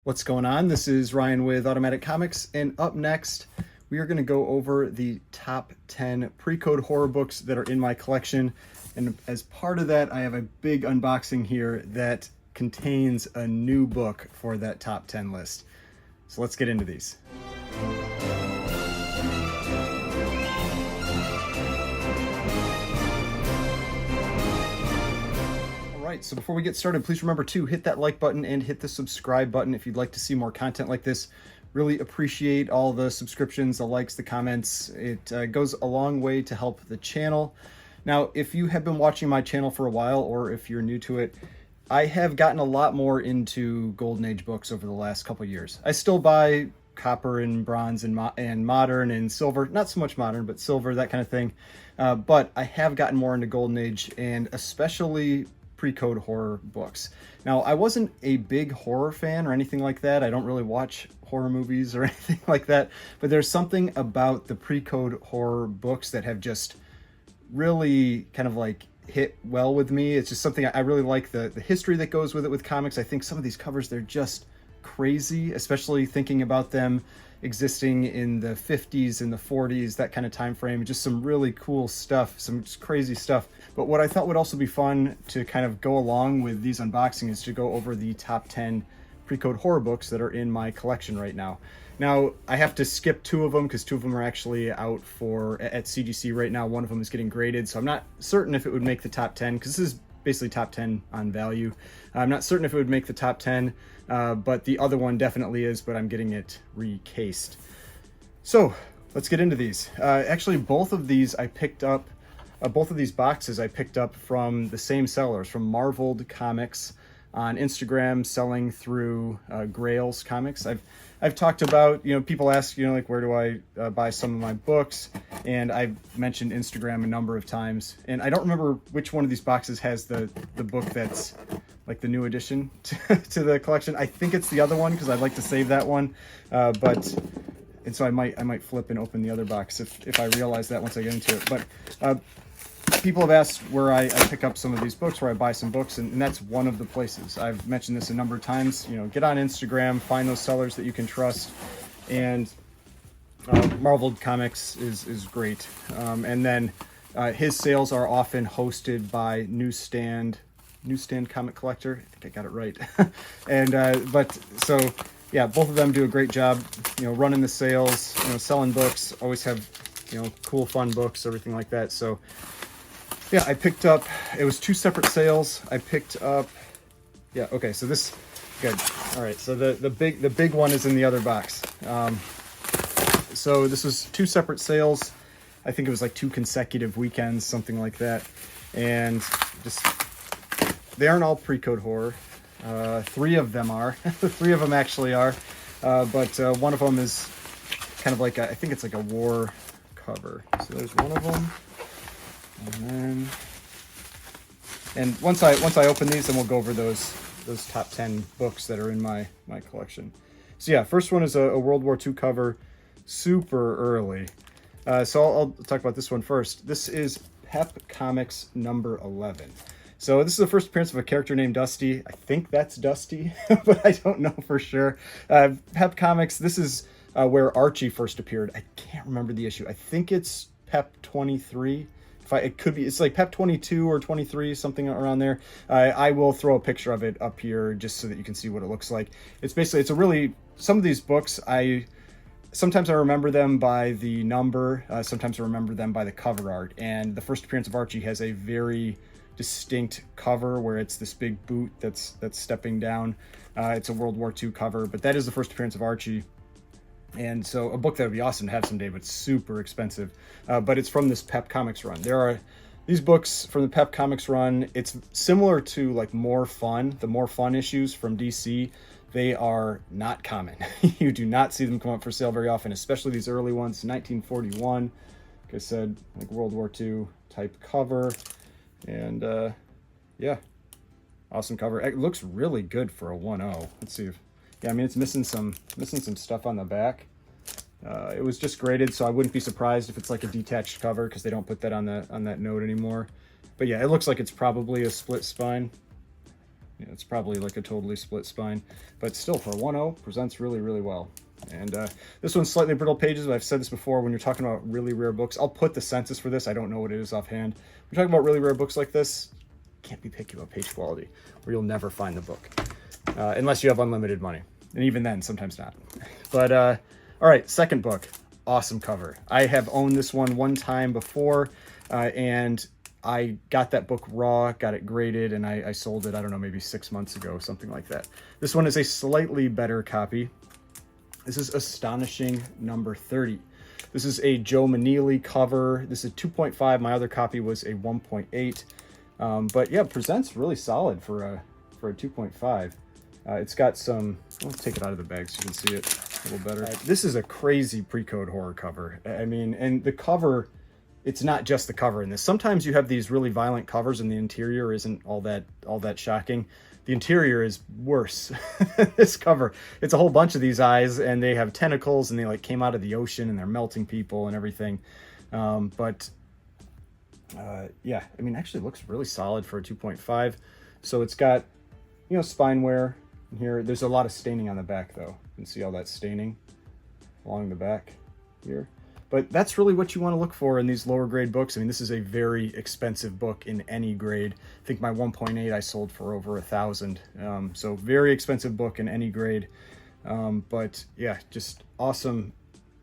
What's going on? This is Ryan with Automatic Comics, and up next we are going to go over the top 10 pre-code horror books that are in my collection. And as part of that, I have a big unboxing here that contains a new book for that top 10 list. So let's get into these. Alright, so before we get started, please remember to hit that like button and hit the subscribe button if you'd like to see more content like this. Really appreciate all the subscriptions, the likes, the comments. It goes a long way to help the channel. Now, if you have been watching my channel for a while, or if you're new to it, I have gotten a lot more into Golden Age books over the last couple years. I still buy copper and bronze and modern and silver, not so much modern, but silver, that kind of thing. But I have gotten more into Golden Age, and especially pre-code horror books. Now, I wasn't a big horror fan or anything like that. I don't really watch horror movies or anything like that, but there's something about the pre-code horror books that have just really kind of like hit well with me. It's just something I really like, the history that goes with it with comics. I think some of these covers, they're just crazy, especially thinking about them existing in the 50s and the 40s, that kind of time frame. Just some really cool stuff, some just crazy stuff. But what I thought would also be fun to kind of go along with these unboxings is to go over the top 10 pre-code horror books that are in my collection right now. Now, I have to skip two of them because two of them are actually out at CGC right now. One of them is getting graded, so I'm not certain if it would make the top 10, because this is basically top 10 on value. I'm not certain if it would make the top 10, but the other one definitely is, but I'm getting it recased. So let's get into these. Actually, both of these I picked up, both of these boxes I picked up from the same sellers, from Marveled Comics on Instagram, selling through Grails Comics. I've talked about, people ask, like, where do I buy some of my books? And I've mentioned Instagram a number of times. And I don't remember which one of these boxes has the book that's like the new addition to the collection. I think it's the other one, because I'd like to save that one. And so I might flip and open the other box if I realize that once I get into it. But people have asked where I pick up some of these books, where I buy some books, and that's one of the places. I've mentioned this a number of times. Get on Instagram, find those sellers that you can trust, and Marveled Comics is great. And then his sales are often hosted by Newsstand Comic Collector. I think I got it right. And yeah, both of them do a great job, running the sales, selling books. Always have, cool, fun books, everything like that. So yeah, I picked up, it was two separate sales. I picked up, yeah, okay, so this, good. All right, so the big one is in the other box. So this was two separate sales. I think it was like 2 consecutive weekends, something like that. And just, they aren't all pre-code horror. 3 of them are. 3 of them actually are. But one of them is kind of like, I think it's like a war cover. So there's one of them. And once I open these, then we'll go over those top 10 books that are in my collection. So yeah, first one is a World War II cover, super early. So I'll talk about this one first. This is Pep Comics number 11. So this is the first appearance of a character named Dusty. I think that's Dusty, but I don't know for sure. Pep Comics, this is where Archie first appeared. I can't remember the issue. I think it's Pep 23. It could be, it's like Pep 22 or 23, something around there. I will throw a picture of it up here just so that you can see what it looks like. It's basically, some of these books, sometimes I remember them by the number, sometimes I remember them by the cover art. And the first appearance of Archie has a very distinct cover where it's this big boot that's stepping down. It's a World War II cover, but that is the first appearance of Archie. And so a book that would be awesome to have someday, but super expensive. But it's from this Pep Comics run. There are these books from the Pep Comics run. It's similar to like More Fun, the More Fun issues from DC. They are not common. You do not see them come up for sale very often, especially these early ones. 1941, like I said, like World War II type cover. And yeah, awesome cover. It looks really good for a 1.0. Let's see if, yeah, I mean, it's missing some stuff on the back. It was just graded, so I wouldn't be surprised if it's like a detached cover, because they don't put that on that note anymore. But yeah, it looks like it's probably a split spine. Yeah, it's probably like a totally split spine, but still for 1.0 presents really, really well. And this one's slightly brittle pages, but I've said this before, when you're talking about really rare books, I'll put the census for this. I don't know what it is offhand. When you're talking about really rare books like this, can't be picky about page quality, or you'll never find the book, unless you have unlimited money. And even then, sometimes not. But all right, second book, awesome cover. I have owned this one time before, and I got that book raw, got it graded, and I sold it, I don't know, maybe 6 months ago, something like that. This one is a slightly better copy. This is Astonishing number 30. This is a Joe Maneely cover. This is 2.5. My other copy was a 1.8. But yeah, presents really solid for a 2.5. It's got some, let's take it out of the bag so you can see it a little better. This is a crazy pre-code horror cover. I mean, and the cover, it's not just the cover in this. Sometimes you have these really violent covers and the interior isn't all that shocking. The interior is worse. This cover, it's a whole bunch of these eyes, and they have tentacles, and they like came out of the ocean, and they're melting people and everything. Yeah, I mean, actually it looks really solid for a 2.5. So it's got, you know, spine wear here. There's a lot of staining on the back though. You can see all that staining along the back here. But that's really what you want to look for in these lower grade books. I mean, this is a very expensive book in any grade. I think my 1.8 I sold for over $1,000. So very expensive book in any grade. But yeah, just awesome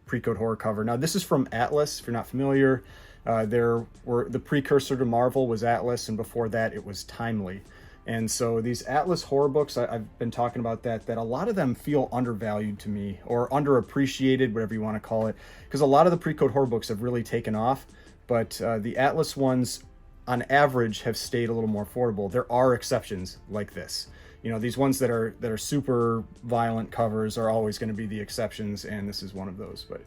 pre-code horror cover. Now this is from Atlas, if you're not familiar. The precursor to Marvel was Atlas, and before that it was Timely. And so these Atlas horror books, I've been talking about that a lot of them feel undervalued to me, or underappreciated, whatever you want to call it, because a lot of the pre-code horror books have really taken off, but the Atlas ones on average have stayed a little more affordable. There are exceptions like this. You know, these ones that are super violent covers are always going to be the exceptions, and this is one of those. But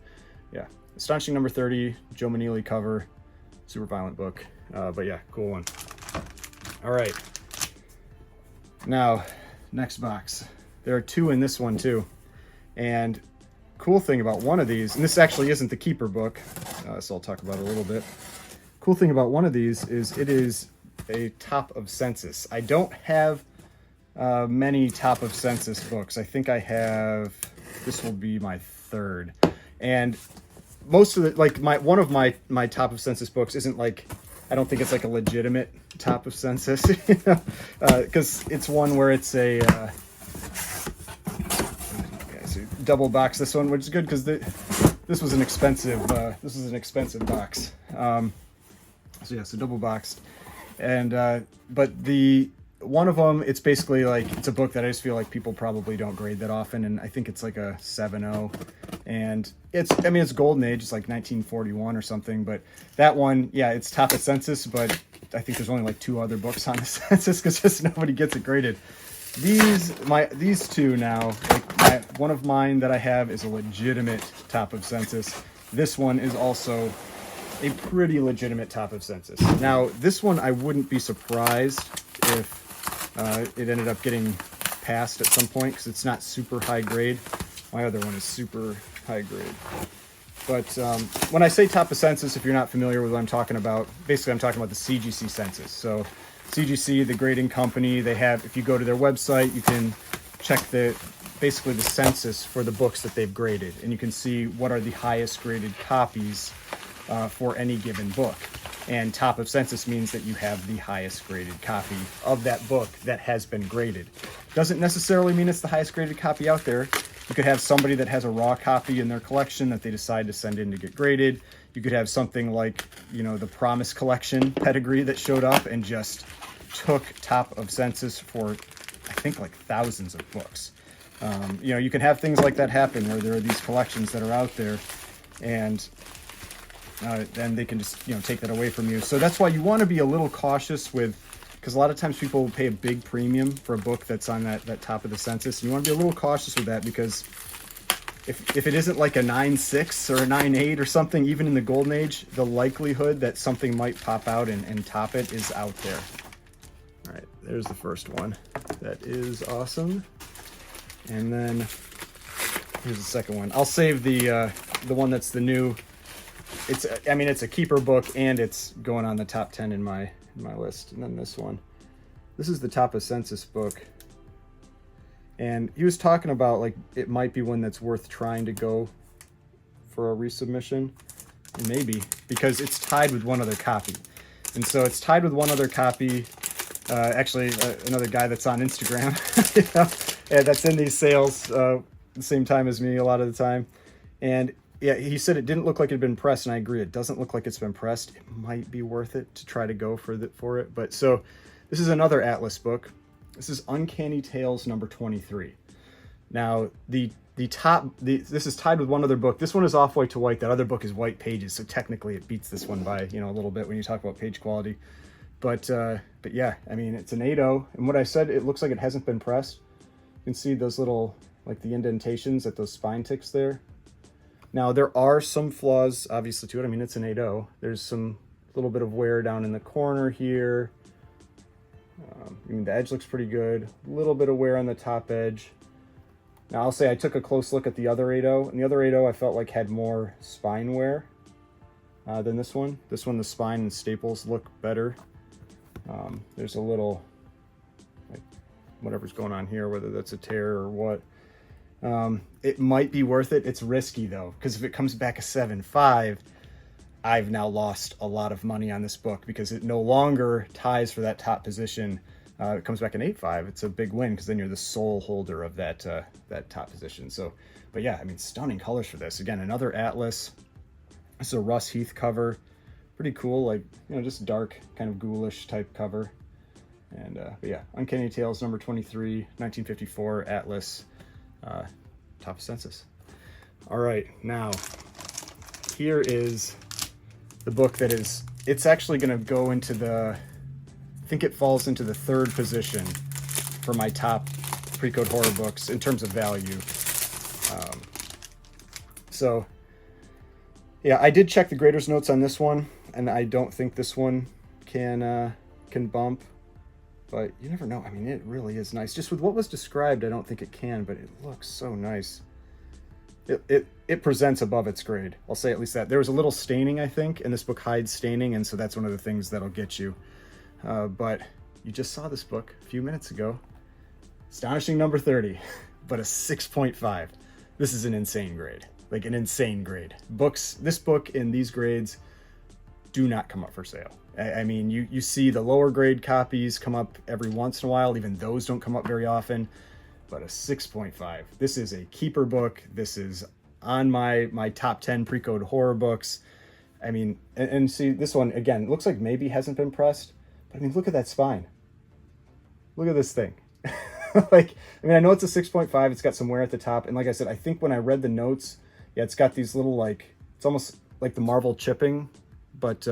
yeah, Astonishing number 30, Joe Maneely cover, super violent book. But yeah, cool one. All right. Now, next box. There are two in this one too. And cool thing about one of these, and this actually isn't the Keeper book, so I'll talk about it a little bit. Cool thing about one of these is it is a top of census. I don't have many top of census books. I think I have, this will be my third. And most of the, like one of my top of census books isn't like, I don't think it's like a legitimate top of census, you know, because it's one where it's a double box. This one, which is good because this was an expensive box. So yeah, so double boxed, and but the one of them, it's basically like, it's a book that I just feel like people probably don't grade that often, and I think it's like a 7.0, and it's, I mean, it's golden age, it's like 1941 or something, but that one, yeah, it's top of census, but I think there's only like 2 other books on the census because just nobody gets it graded. These two now, like one of mine that I have is a legitimate top of census. This one is also a pretty legitimate top of census. Now, this one I wouldn't be surprised if it ended up getting passed at some point because it's not super high grade. My other one is super high grade. But when I say top of census, if you're not familiar with what I'm talking about, basically I'm talking about the CGC census. So CGC, the grading company, they have, if you go to their website, you can check basically the census for the books that they've graded, and you can see what are the highest graded copies for any given book. And top of census means that you have the highest graded copy of that book that has been graded. Doesn't necessarily mean it's the highest graded copy out there. You could have somebody that has a raw copy in their collection that they decide to send in to get graded. You could have something like, you know, the Promise Collection pedigree that showed up and just took top of census for, I think, like thousands of books. You know, you can have things like that happen where there are these collections that are out there, and then they can just, you know, take that away from you. So that's why you want to be a little cautious with, because a lot of times people will pay a big premium for a book that's on that top of the census. You want to be a little cautious with that, because if it isn't like a 9.6 or a 9.8 or something, even in the golden age, the likelihood that something might pop out and top it is out there. All right, there's the first one. That is awesome. And then here's the second one. I'll save the one that's the new. It's a Keeper book, and it's going on the top 10 in my list. And then this one This is the Top of Census book. And he was talking about like it might be one that's worth trying to go for a resubmission. And maybe, because it's tied with one other copy. And so it's tied with one other copy. Actually, another guy that's on Instagram, you know, and that's in these sales the same time as me a lot of the time. And yeah, he said it didn't look like it had been pressed, and I agree. It doesn't look like it's been pressed. It might be worth it to try to go for it. But so this is another Atlas book. This is Uncanny Tales number 23. Now, this is tied with one other book. This one is off-white to white. That other book is white pages, so technically it beats this one by, you know, a little bit when you talk about page quality. But yeah, I mean, it's an 8.0, and what I said, it looks like it hasn't been pressed. You can see those little, like the indentations at those spine ticks there. Now, there are some flaws, obviously, to it. I mean, it's an 8.0. There's some little bit of wear down in the corner here. I mean, the edge looks pretty good. A little bit of wear on the top edge. Now, I'll say I took a close look at the other 8.0, and the other 8.0 I felt like had more spine wear than this one. This one, the spine and staples look better. There's a little, like, whatever's going on here, whether that's a tear or what. It might be worth it. It's risky, though, because if it comes back a 7.5, I've now lost a lot of money on this book because it no longer ties for that top position. It comes back an 8.5. It's a big win because then you're the sole holder of that top position. So, but yeah, I mean, stunning colors for this. Again, another Atlas. This is a Russ Heath cover. Pretty cool, like, you know, just dark, kind of ghoulish type cover. And but yeah, Uncanny Tales number 23, 1954 Atlas, Top of Census. All right, now here is the book that is, it's actually going to go into the, I think it falls into the third position for my top pre-code horror books in terms of value. So yeah, I did check the grader's notes on this one, and I don't think this one can bump, but you never know. I mean, it really is nice. Just with what was described, I don't think it can, but it looks so nice. It presents above its grade. I'll say at least that. There was a little staining, I think, and this book hides staining, and so that's one of the things that'll get you. But you just saw this book a few minutes ago. Astonishing number 30, but a 6.5. This is an insane grade. Like an insane grade. This book in these grades do not come up for sale. I mean, you see the lower grade copies come up every once in a while. Even those don't come up very often. But a 6.5. This is a keeper book. This is on my top 10 pre-code horror books. I mean, and see this one, again, looks like maybe hasn't been pressed. But I mean, look at that spine. Look at this thing. Like, I mean, I know it's a 6.5. It's got some wear at the top. And like I said, I think when I read the notes, yeah, it's got these little, like, it's almost like the Marvel chipping, but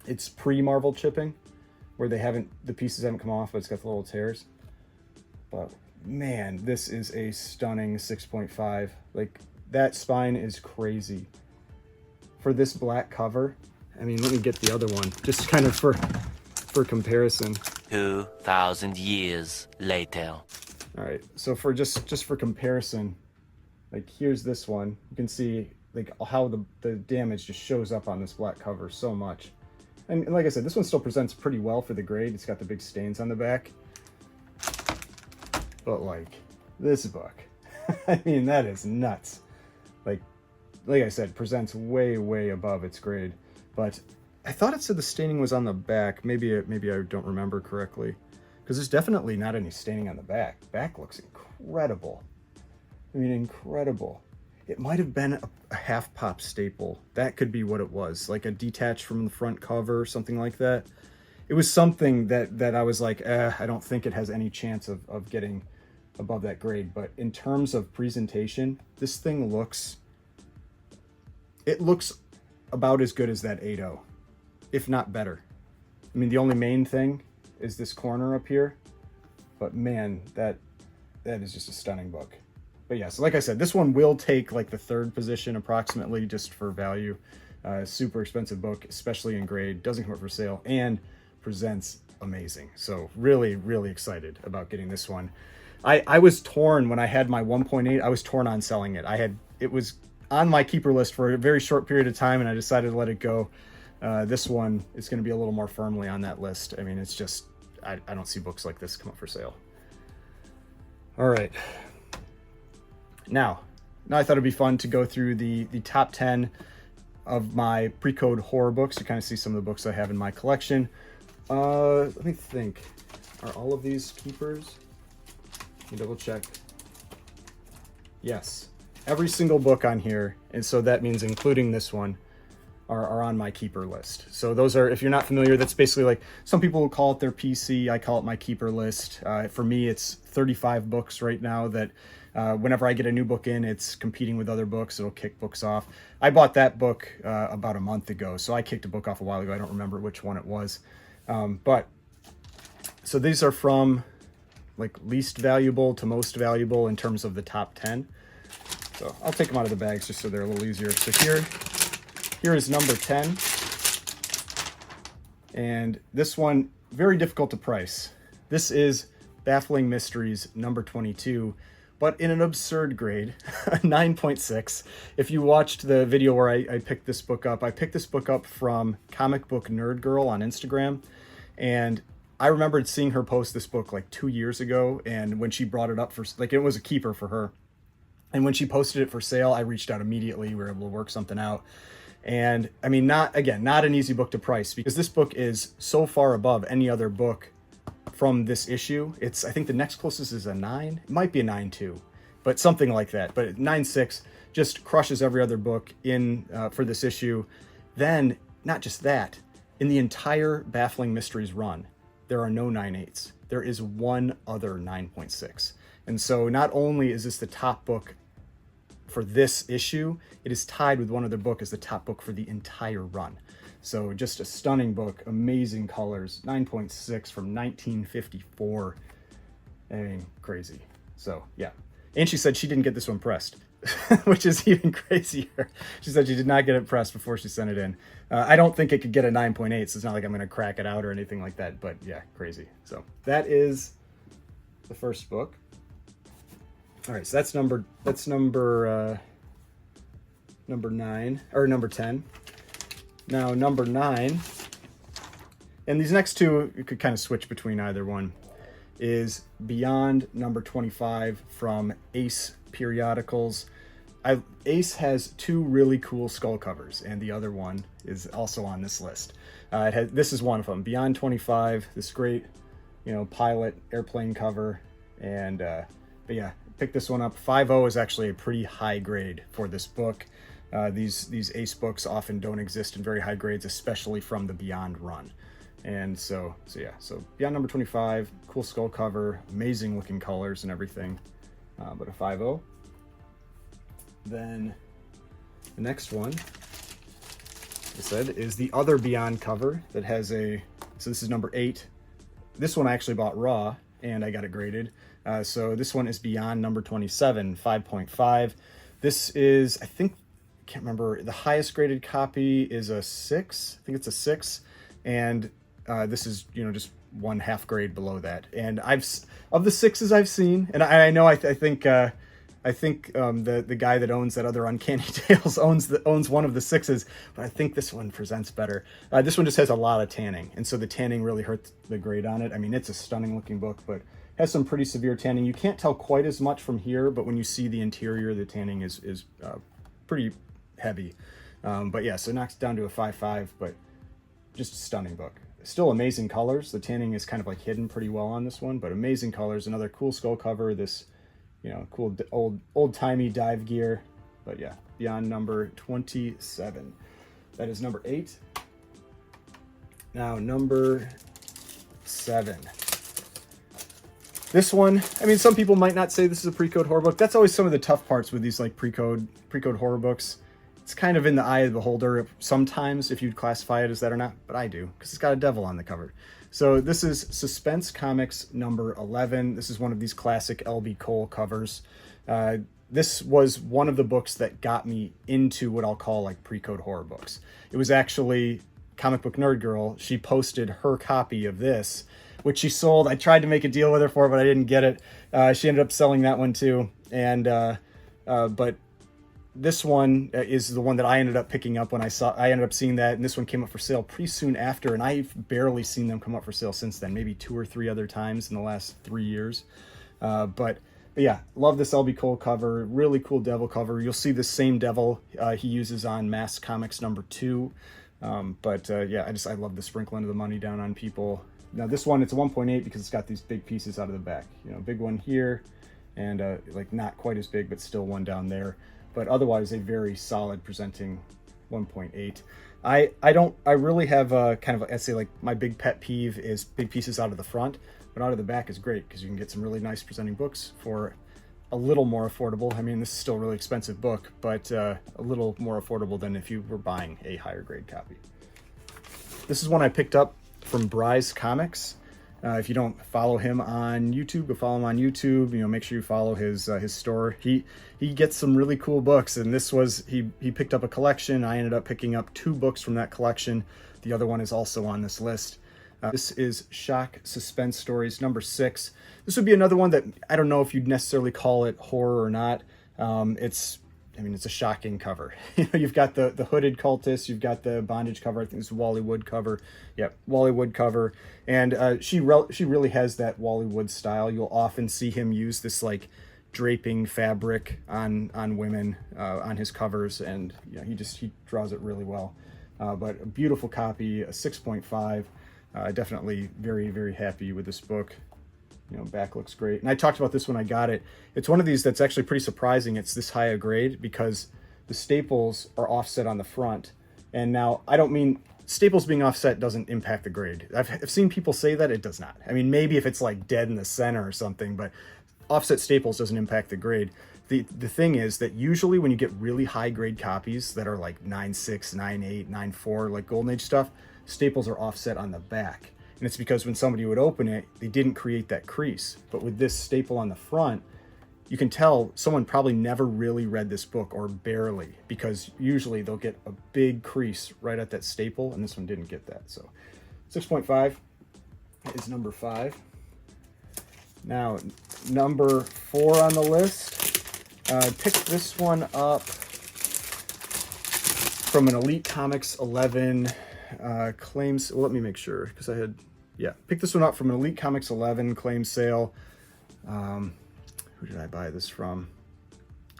it's pre-Marvel chipping, where the pieces haven't come off, but it's got the little tears. But man, this is a stunning 6.5. Like, that spine is crazy. For this black cover, I mean, let me get the other one, just kind of for comparison. 2,000 years later. All right, so for just for comparison, like, here's this one. You can see like how the damage just shows up on this black cover so much. And like I said, this one still presents pretty well for the grade. It's got the big stains on the back. But like, this book, I mean, that is nuts. Like I said, presents way, way above its grade. But I thought it said the staining was on the back. Maybe I don't remember correctly. Because there's definitely not any staining on the back. Back looks incredible. I mean, incredible. It might have been a half pop staple. That could be what it was. Like a detached from the front cover, something like that. It was something that I was like, I don't think it has any chance of getting above that grade. But in terms of presentation, this thing looks about as good as that 8.0, if not better. I mean, the only main thing is this corner up here, but man, that is just a stunning book. But yeah, so like I said, this one will take like the third position approximately, just for value. Super expensive book, especially in grade, doesn't come up for sale, and presents amazing. So really, really excited about getting this one. I was torn when I had my 1.8. I was torn on selling it. It was on my keeper list for a very short period of time, and I decided to let it go. This one is going to be a little more firmly on that list. I mean, it's just, I don't see books like this come up for sale. All right. Now I thought it'd be fun to go through the top 10 of my pre-code horror books to kind of see some of the books I have in my collection. Let me think. Are all of these keepers? Let me double check. Yes. Every single book on here, and so that means including this one, are on my keeper list. So those are, if you're not familiar, that's basically like, some people will call it their PC, I call it my keeper list. For me, it's 35 books right now that whenever I get a new book in, it's competing with other books, it'll kick books off. I bought that book about a month ago, so I kicked a book off a while ago. I don't remember which one it was. So these are from like least valuable to most valuable in terms of the top 10. So I'll take them out of the bags just so they're a little easier. So here is number 10. And this one, very difficult to price. This is Baffling Mysteries number 22, but in an absurd grade, a 9.6. If you watched the video where I picked this book up, I picked this book up from Comic Book Nerd Girl on Instagram. And I remembered seeing her post this book like 2 years ago. And when she brought it up for, like, it was a keeper for her. And when she posted it for sale, I reached out immediately. We were able to work something out. And I mean, not an easy book to price, because this book is so far above any other book from this issue. I think the next closest is a 9. It might be a 9.2, but something like that. But 9.6 just crushes every other book in for this issue. Then, not just that, in the entire Baffling Mysteries run, there are no 9.8s. There is one other 9.6. And so not only is this the top book for this issue, it is tied with one other book as the top book for the entire run. So just a stunning book, amazing colors, 9.6 from 1954. I mean, crazy. So yeah. And she said she didn't get this one pressed, which is even crazier. She said she did not get it pressed before she sent it in. I don't think it could get a 9.8, so it's not like I'm going to crack it out or anything like that, but yeah, crazy. So that is the first book. All right, so that's number 9, or number 10. Now number 9, and these next two you could kind of switch between either one, is Beyond number 25 from Ace Periodicals. Ace has 2 really cool skull covers, and the other one is also on this list. This is one of them, Beyond 25. This great, pilot airplane cover, and but yeah. Pick this one up. 5.0 is actually a pretty high grade for this book. These Ace books often don't exist in very high grades, especially from the Beyond run. And so Beyond number 25, cool skull cover, amazing looking colors and everything, but a 5.0. Then the next one, I said, is the other Beyond cover that has so this is number 8. This one I actually bought raw, and I got it graded. So this one is Beyond number 27, 5.5. This is, I can't remember, the highest graded copy is a 6. I think it's a 6. And this is, just 1/2 grade below that. And of the 6s I've seen, and I know, I think the guy that owns that other Uncanny Tales owns one of the 6s, but I think this one presents better. This one just has a lot of tanning, and so the tanning really hurt the grade on it. I mean, it's a stunning looking book, but has some pretty severe tanning. You can't tell quite as much from here, but when you see the interior, the tanning is pretty heavy. But yeah, so it knocks down to a 5.5, but just a stunning book. Still amazing colors. The tanning is kind of like hidden pretty well on this one, but amazing colors. Another cool skull cover. This, cool old-timey dive gear. But yeah, Beyond number 27. That is number 8. Now number 7. This one, I mean, some people might not say this is a pre-code horror book. That's always some of the tough parts with these like pre-code horror books. It's kind of in the eye of the beholder sometimes if you'd classify it as that or not, but I do, because it's got a devil on the cover. So this is Suspense Comics number 11. This is one of these classic L.B. Cole covers. This was one of the books that got me into what I'll call like pre-code horror books. It was actually Comic Book Nerd Girl. She posted her copy of this, which she sold. I tried to make a deal with her for it, but I didn't get it. She ended up selling that one too. And but this one is the one that I ended up picking up when I ended up seeing that, and this one came up for sale pretty soon after, and I've barely seen them come up for sale since then, maybe 2 or 3 other times in the last 3 years. But yeah, love this LB Cole cover, really cool devil cover. You'll see the same devil he uses on Mass Comics #2. Yeah, I love the sprinkling of the money down on people. Now this one, it's a 1.8 because it's got these big pieces out of the back. You know, big one here, and like not quite as big, but still one down there. But otherwise a very solid presenting 1.8. I really have kind of, I'd say like my big pet peeve is big pieces out of the front, but out of the back is great because you can get some really nice presenting books for a little more affordable. I mean, this is still a really expensive book, but a little more affordable than if you were buying a higher grade copy. This is one I picked up from Bry's Comics. If you don't follow him on YouTube, go follow him on YouTube. You know, make sure you follow his store. He gets some really cool books, and this was he picked up a collection. I ended up picking up 2 books from that collection. The other one is also on this list. This is Shock Suspense Stories #6. This would be another one that I don't know if you'd necessarily call it horror or not. It's a shocking cover. You've got the hooded cultist, you've got the bondage cover. I think it's a Wally Wood cover. Yep, Wally Wood cover. And she really has that Wally Wood style. You'll often see him use this like draping fabric on women on his covers, and yeah, he draws it really well. But a beautiful copy, a 6.5. Definitely very, very happy with this book. You know, back looks great. And I talked about this when I got it. It's one of these that's actually pretty surprising it's this high a grade because the staples are offset on the front. And now, I don't mean staples being offset doesn't impact the grade. I've seen people say that it does not. I mean, maybe if it's like dead in the center or something, but offset staples doesn't impact the grade. The thing is that usually when you get really high grade copies that are like 9.6, 9.8, 9.4, like Golden Age stuff, staples are offset on the back. And it's because when somebody would open it, they didn't create that crease. But with this staple on the front, you can tell someone probably never really read this book, or barely, because usually they'll get a big crease right at that staple, and this one didn't get that. So 6.5 is number 5. Now, number 4 on the list, picked this one up from an Elite Comics 11 claims. Well, let me make sure, because picked this one up from an Elite Comics 11 claim sale. Who did I buy this from?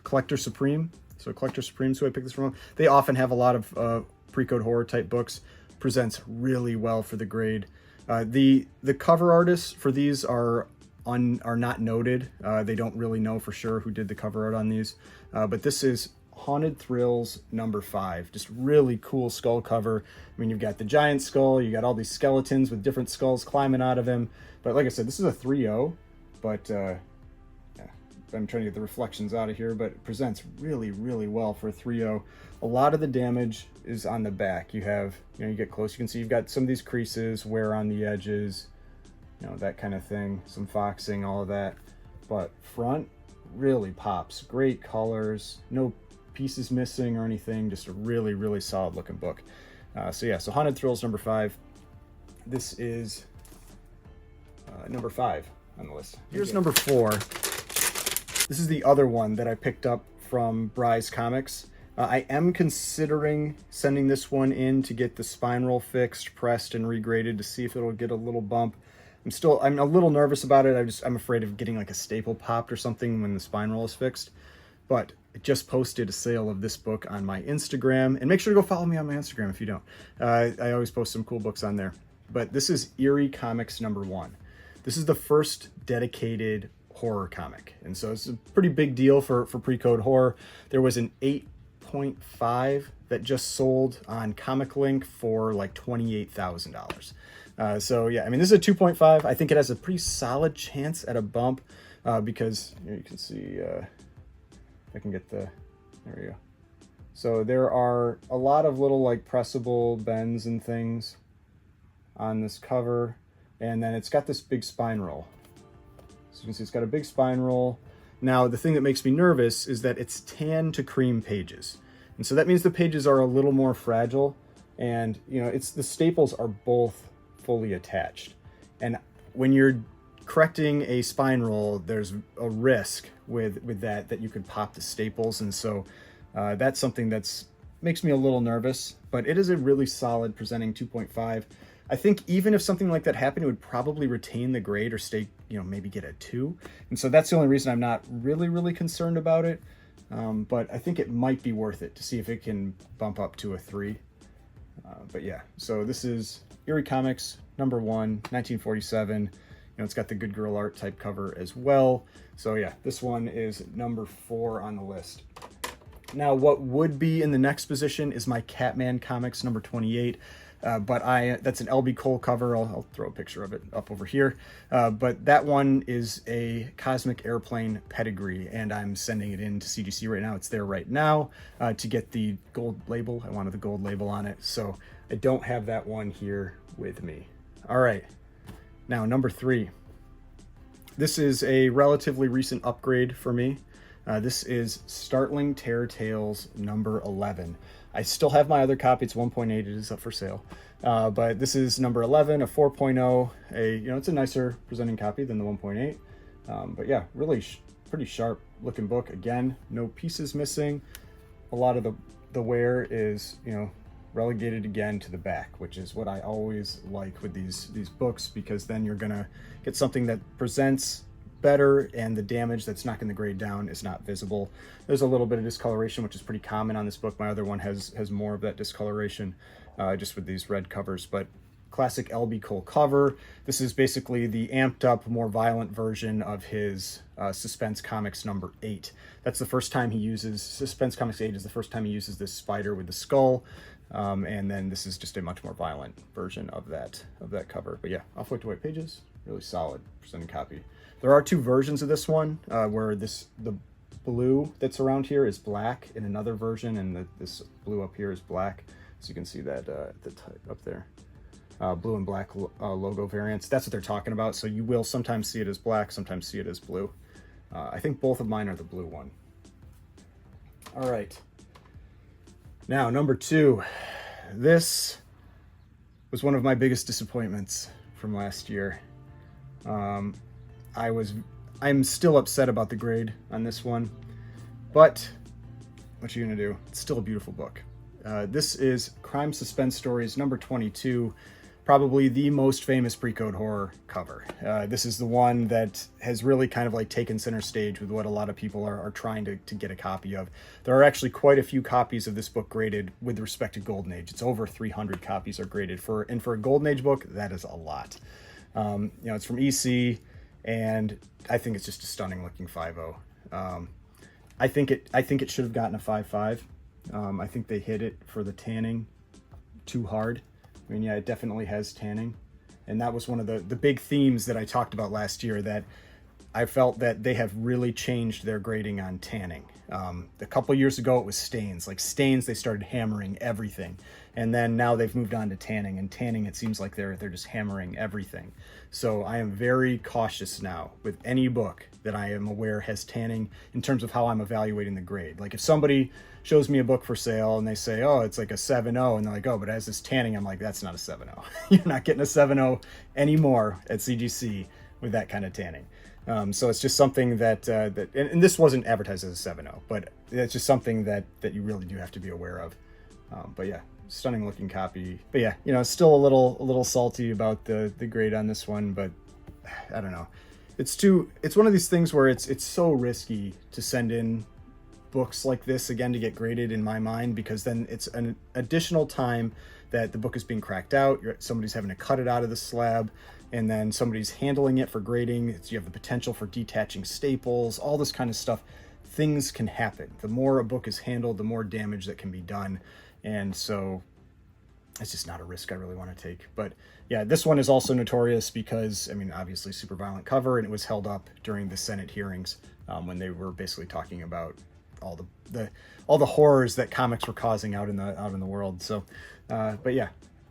Collector Supreme. So Collector Supreme is who I picked this from. They often have a lot of pre-code horror type books. Presents really well for the grade. The cover artists for these are not noted. They don't really know for sure who did the cover art on these. But this is Haunted Thrills #5. Just really cool skull cover. I mean, you've got the giant skull, you got all these skeletons with different skulls climbing out of him. But like I said, this is a 3.0, but yeah, I'm trying to get the reflections out of here, but it presents really, really well for a 3.0. A lot of the damage is on the back. You get close, you can see you've got some of these creases, wear on the edges, that kind of thing, some foxing, all of that. But front really pops. Great colors, no pieces missing or anything, just a really, really solid looking book. So Haunted Thrills #5. This is number 5 on the list. Here's number 4. This is the other one that I picked up from Bry's Comics. I am considering sending this one in to get the spine roll fixed, pressed, and regraded to see if it'll get a little bump. I'm a little nervous about it. I'm afraid of getting like a staple popped or something when the spine roll is fixed. But I just posted a sale of this book on my Instagram, and make sure to go follow me on my Instagram if you don't. I always post some cool books on there. But this is Eerie Comics #1. This is the first dedicated horror comic, and so it's a pretty big deal for pre-code horror. There was an 8.5 that just sold on Comic Link for like $28,000. So yeah, I mean, this is a 2.5. I think it has a pretty solid chance at a bump because you can see, I can get there we go. So there are a lot of little like pressable bends and things on this cover, and then it's got this big spine roll. So you can see it's got a big spine roll. Now, the thing that makes me nervous is that it's tan to cream pages. And so that means the pages are a little more fragile, and the staples are both fully attached. And when you're correcting a spine roll, there's a risk with that you could pop the staples. And so That's something that's makes me a little nervous, but it is a really solid presenting 2.5. I think even if something like that happened, it would probably retain the grade or stay, maybe get a 2. And so that's the only reason I'm not really concerned about it. But I think it might be worth it to see if it can bump up to a 3. But yeah, so this is Eerie Comics, number 1, 1947. It's got the good girl art type cover as well. So yeah, this one is number 4 on the list. Now, what would be in the next position is my Catman Comics, number 28. But that's an LB Cole cover. I'll throw a picture of it up over here. But that one is a Cosmic Airplane pedigree, and I'm sending it in to CGC right now. It's there right now to get the gold label. I wanted the gold label on it, so I don't have that one here with me. All right, now number 3. This is a relatively recent upgrade for me. This is Startling Terror Tales number 11. I still have my other copy. It's 1.8. It is up for sale. But this is number 11, a 4.0. It's a nicer presenting copy than the 1.8. But yeah, really pretty sharp looking book. Again, no pieces missing. A lot of the wear is, relegated again to the back, which is what I always like with these books, because then you're gonna get something that presents better and the damage that's knocking the grade down is not visible. There's a little bit of discoloration, which is pretty common on this book. My other one has more of that discoloration just with these red covers, but classic LB Cole cover. This is basically the amped up, more violent version of his Suspense Comics number 8. That's the first time he uses, Suspense Comics 8 is the first time he uses this spider with the skull. And then this is just a much more violent version of that cover. But yeah, off-white to white pages, really solid presenting copy. There are 2 versions of this one, where the blue that's around here is black in another version, and this blue up here is black. So you can see that up there. Blue and black logo variants. That's what they're talking about. So you will sometimes see it as black, sometimes see it as blue. I think both of mine are the blue one. All right. Now, number 2. This was one of my biggest disappointments from last year. I'm still upset about the grade on this one, but what you gonna do? It's still a beautiful book. This is Crime Suspense Stories number 22, probably the most famous pre-code horror cover. This is the one that has really kind of like taken center stage with what a lot of people are trying to get a copy of. There are actually quite a few copies of this book graded with respect to Golden Age. It's over 300 copies are graded for a Golden Age book. That is a lot. It's from EC, and I think it's just a stunning looking 5.0. I think it should have gotten a 5.5. I think they hit it for the tanning too hard. I mean, yeah, it definitely has tanning. And that was one of the big themes that I talked about last year, that I felt that they have really changed their grading on tanning. A couple years ago, it was stains. Like stains, they started hammering everything. And then now they've moved on to tanning. And tanning, it seems like they're just hammering everything. So I am very cautious now with any book that I am aware has tanning in terms of how I'm evaluating the grade. Like if somebody shows me a book for sale and they say, oh, it's like a 7.0, and they're like, oh, but it has this tanning, I'm like, that's not a 7.0. You're not getting a 7.0 anymore at CGC with that kind of tanning. So it's just something that and this wasn't advertised as a 7.0, but it's just something that you really do have to be aware of. But yeah, stunning looking copy. But yeah, still a little salty about the grade on this one, but I don't know. It's one of these things where it's so risky to send in books like this again to get graded, in my mind, because then it's an additional time that the book is being cracked out. Somebody's having to cut it out of the slab, and then somebody's handling it for grading. You have the potential for detaching staples, all this kind of stuff. Things can happen. The more a book is handled, the more damage that can be done. And so it's just not a risk I really want to take. But yeah, this one is also notorious because, I mean, obviously super violent cover, and it was held up during the Senate hearings when they were basically talking about all the horrors that comics were causing out in the world. So, but yeah,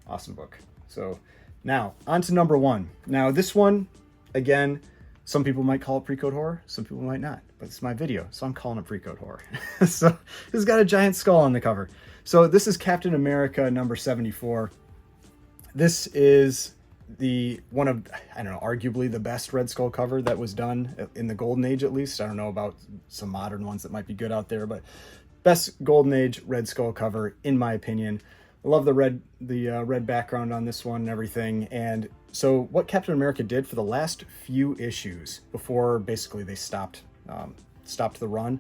awesome book. So now on to number 1. Now this one, again, some people might call it pre-code horror, some people might not, but it's my video, so I'm calling it pre-code horror. So it's got a giant skull on the cover. So this is Captain America number 74. This is one of, I don't know, arguably the best Red Skull cover that was done in the Golden Age, at least. I don't know about some modern ones that might be good out there, but best Golden Age Red Skull cover, in my opinion. I love the red background on this one and everything. And so what Captain America did for the last few issues before basically they stopped the run,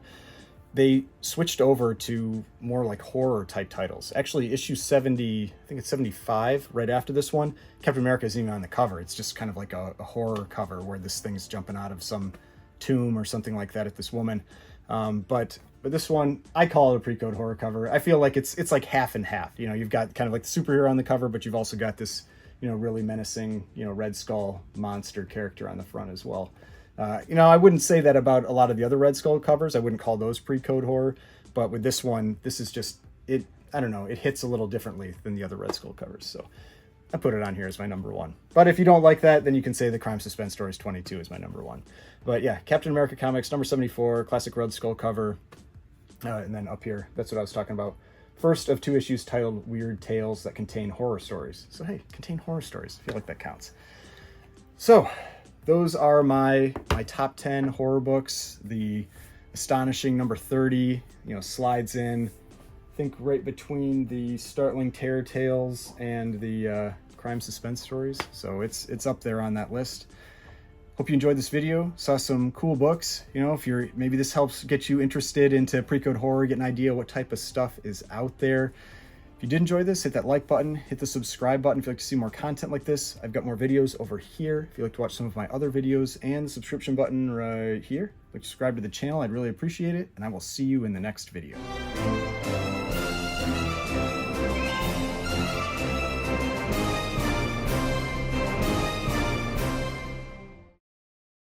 they switched over to more like horror type titles. Actually, issue 70, I think it's 75, right after this one, Captain America isn't even on the cover. It's just kind of like a horror cover where this thing's jumping out of some tomb or something like that at this woman. But this one, I call it a pre-code horror cover. I feel like it's like half and half. You know, you've got kind of like the superhero on the cover, but you've also got this, you know, really menacing, you know, Red Skull monster character on the front as well. You know, I wouldn't say that about a lot of the other Red Skull covers. I wouldn't call those pre-code horror, but with this one, this is just, I don't know, it hits a little differently than the other Red Skull covers. So I put it on here as my number one. But if you don't like that, then you can say the Crime Suspense Stories 22 is my number one. But yeah, Captain America Comics, number 74, classic Red Skull cover. And then up here, that's what I was talking about. First of 2 issues titled Weird Tales that contain horror stories. So hey, contain horror stories. I feel like that counts. So those are my top 10 horror books. The astonishing number 30, you know, slides in, I think, right between the startling terror tales and the crime suspense stories. So it's up there on that list. Hope you enjoyed this video, saw some cool books. You know, if you're, maybe this helps get you interested into pre-code horror, get an idea what type of stuff is out there. If you did enjoy this, hit that like button, hit the subscribe button if you'd like to see more content like this. I've got more videos over here if you'd like to watch some of my other videos, and the subscription button right here. If you'd like to subscribe to the channel, I'd really appreciate it, and I will see you in the next video.